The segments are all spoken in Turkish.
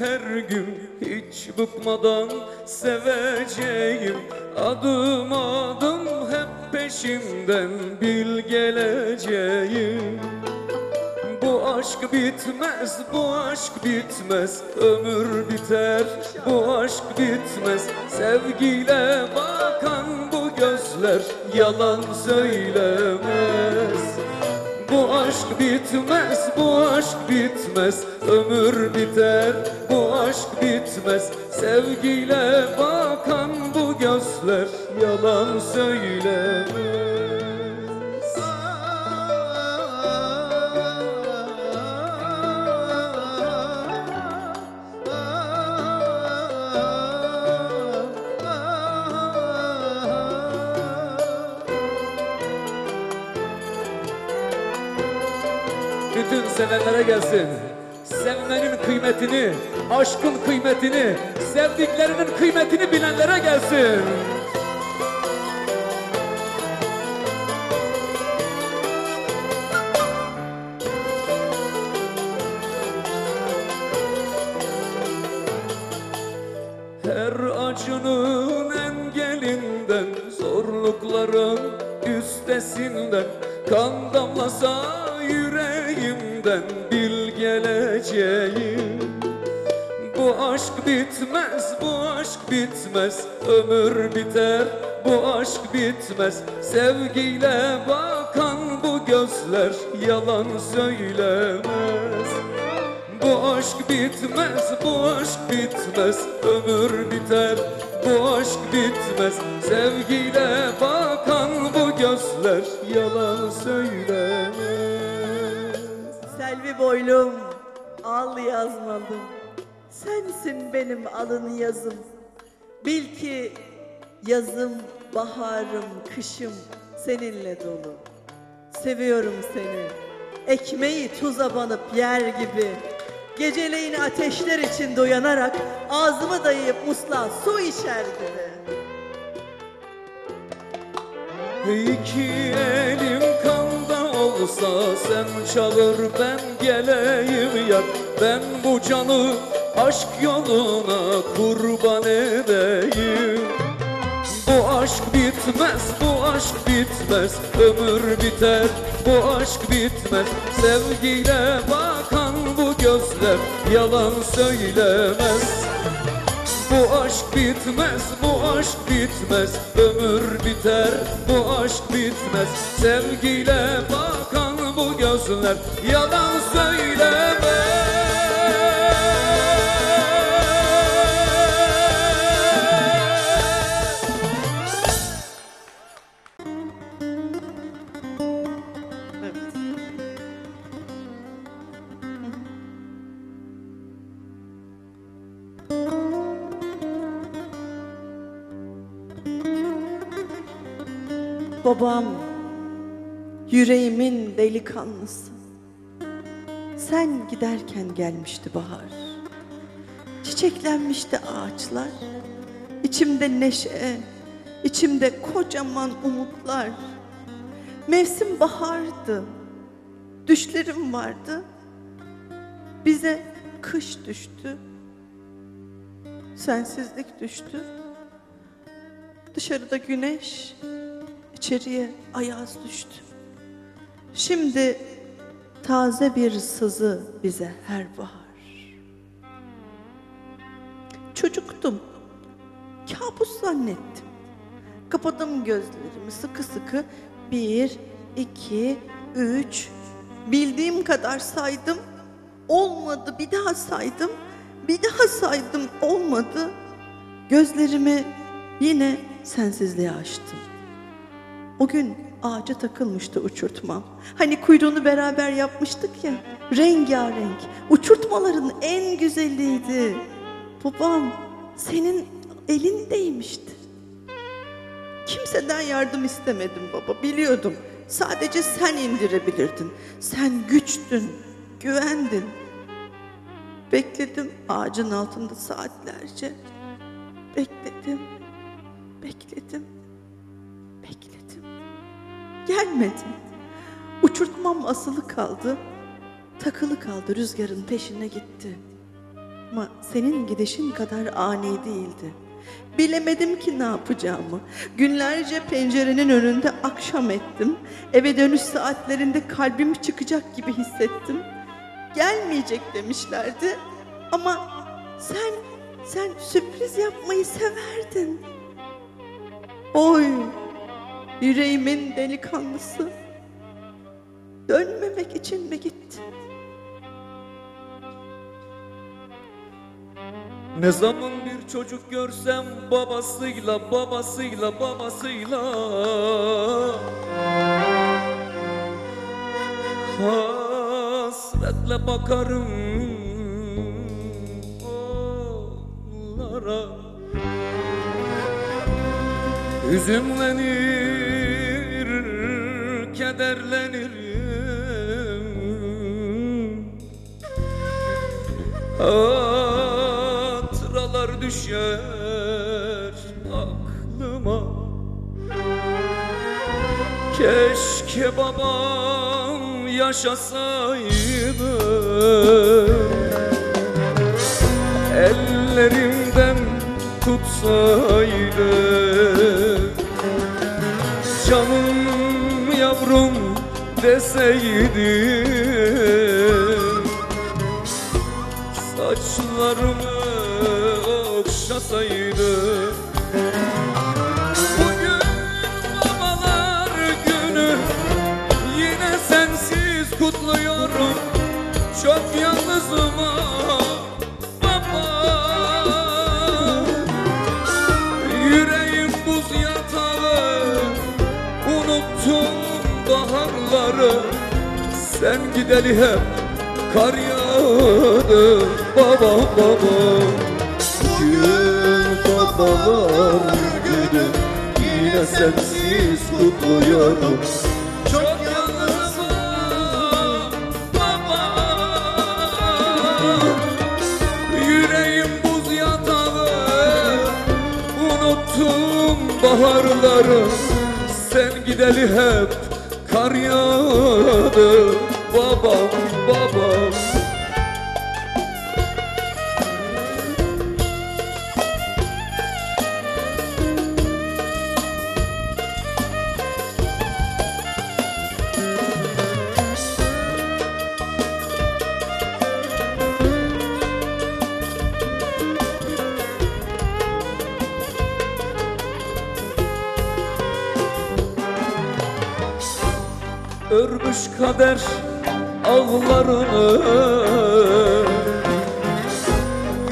her gün hiç bıkmadan seveceğim. Adım adım hep peşinden bil geleceğim. Bu aşk bitmez, bu aşk bitmez, ömür biter, bu aşk bitmez. Sevgiyle bakan bu gözler yalan söylemez. Bu aşk bitmez, bu aşk bitmez, ömür biter, bu aşk bitmez. Sevgiyle bakan bu gözler yalan söylemez. Bütün sevenlere gelsin. Sevmenin kıymetini, aşkın kıymetini, sevdiklerinin kıymetini bilenlere gelsin. Her acının engelinden, zorlukların üstesinden, kan damlasa yüreğimden bil geleceğim. Bu aşk bitmez, bu aşk bitmez, ömür biter, bu aşk bitmez. Sevgiyle bakan bu gözler yalan söylemez. Bu aşk bitmez, bu aşk bitmez, ömür biter, bu aşk bitmez. Sevgiyle bakan bu gözler yalan söylemez. Selvi boylum, al yazmalım, sensin benim alın yazım. Bil ki yazım, baharım, kışım seninle dolu. Seviyorum seni, ekmeği tuza banıp yer gibi. Geceleyin ateşler içinde uyanarak ağzımı dayayıp musluğa su içer gibi. İki elim kanda olsa sen çağır ben geleyim yar. Ben bu canı aşk yoluna kurban edeyim. Bu aşk bitmez, bu aşk bitmez, ömür biter, bu aşk bitmez. Sevgiyle bakan bu gözler yalan söylemez. Bu aşk bitmez, bu aşk bitmez, ömür biter, bu aşk bitmez. Sevgiyle bakan bu gözler yalan söylemez. Babam, yüreğimin delikanlısı. Sen giderken gelmişti bahar. Çiçeklenmişti ağaçlar. İçimde neşe, içimde kocaman umutlar. Mevsim bahardı. Düşlerim vardı. Bize kış düştü. Sensizlik düştü. Dışarıda güneş, İçeriye ayaz düştü. Şimdi taze bir sızı bize her bahar. Çocuktum, kabus zannettim. Kapadım gözlerimi sıkı sıkı. 1, 2, 3, bildiğim kadar saydım. Olmadı, bir daha saydım. Bir daha saydım, olmadı. Gözlerimi yine sensizliğe açtım. O gün ağaca takılmıştı uçurtmam. Hani kuyruğunu beraber yapmıştık ya, rengarenk, uçurtmaların en güzeliydi. Babam, senin elin değmişti. Kimseden yardım istemedim baba, biliyordum. Sadece sen indirebilirdin. Sen güçtün, güvendin. Bekledim ağacın altında saatlerce. Bekledim, bekledim, bekledim. Gelmedi. Uçurtmam asılı kaldı. Takılı kaldı, rüzgarın peşine gitti. Ama senin gidişin kadar ani değildi. Bilemedim ki ne yapacağımı. Günlerce pencerenin önünde akşam ettim. Eve dönüş saatlerinde kalbim çıkacak gibi hissettim. Gelmeyecek demişlerdi. Ama sen sürpriz yapmayı severdin. Oy, yüreğimin delikanlısı. Dönmemek için mi gitti? Ne zaman bir çocuk görsem babasıyla hasretle bakarım onlara. Hüzünlenir, kederlenirim. Hatıralar düşer aklıma. Keşke babam yaşasaydı, ellerimden tutsaydı. Canım yavrum deseydi, saçlarımı okşasaydı. Bugün babalar günü, yine sensiz kutluyorum. Çok yalnızım baba. Yüreğim buz yatağı, unuttum baharları. Sen gideli hep kar yağdı baba baba. Bugün babalar günü, yine sensiz kutluyorum. Çok yalnızım baba. Yüreğim buz yatağı, unuttum baharları. Sen gideli hep kar yağdı babam babam. Örmüş kader ağlarını,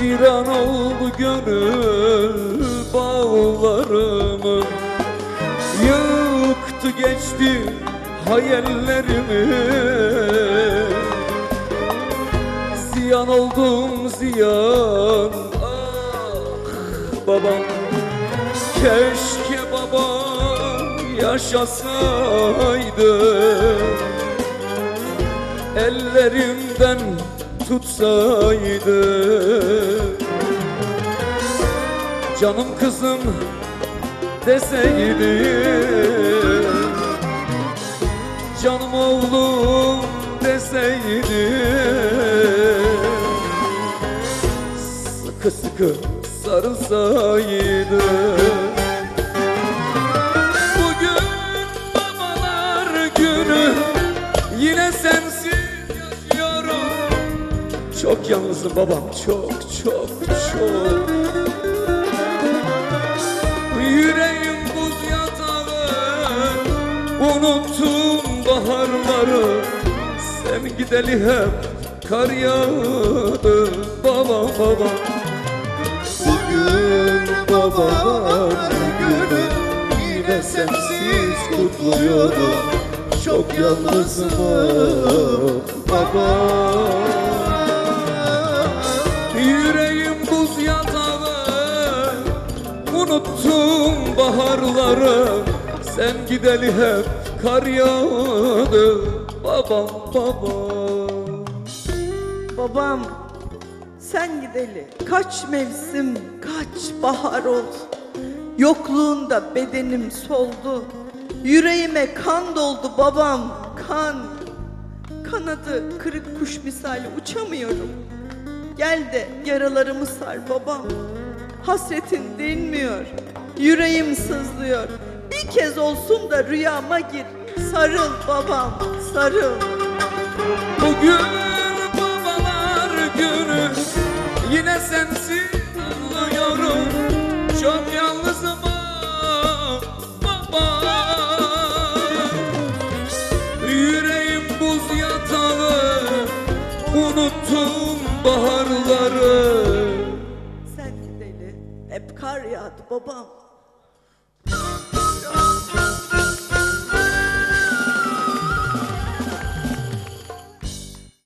viran oldu gönül bağlarımı. Yıktı geçti hayallerimi. Ziyan oldum ziyan, ah babam. Keşke babam yaşasaydı, ellerimden tutsaydı. Canım kızım deseydi, canım oğlum deseydi. Sıkı sıkı sarılsaydı. Yine sensiz yaşıyorum. Çok yalnızım babam, çok çok çok. Yüreğim buz yatağı, unuttum baharları. Sen gideli hep kar yağdı babam babam. Bugün babalar günü, yine sensiz kutluyorum. Çok yalnızım baba. Yüreğim buz yatağı, unuttum baharları. Sen gideli hep kar yağdı babam babam. Babam, sen gideli kaç mevsim, kaç bahar oldu. Yokluğunda bedenim soldu. Yüreğime kan doldu babam, kan. Kanadı kırık kuş misali uçamıyorum. Gel de yaralarımı sar babam. Hasretin dinmiyor, yüreğim sızlıyor. Bir kez olsun da rüyama gir. Sarıl babam, sarıl. Bugün babalar günü, yine sensiz ağlıyorum. Çok yalnızım baba. Yüreğim buz yatağı, unuttum baharları. Sen gideli hep kar yağdı babam.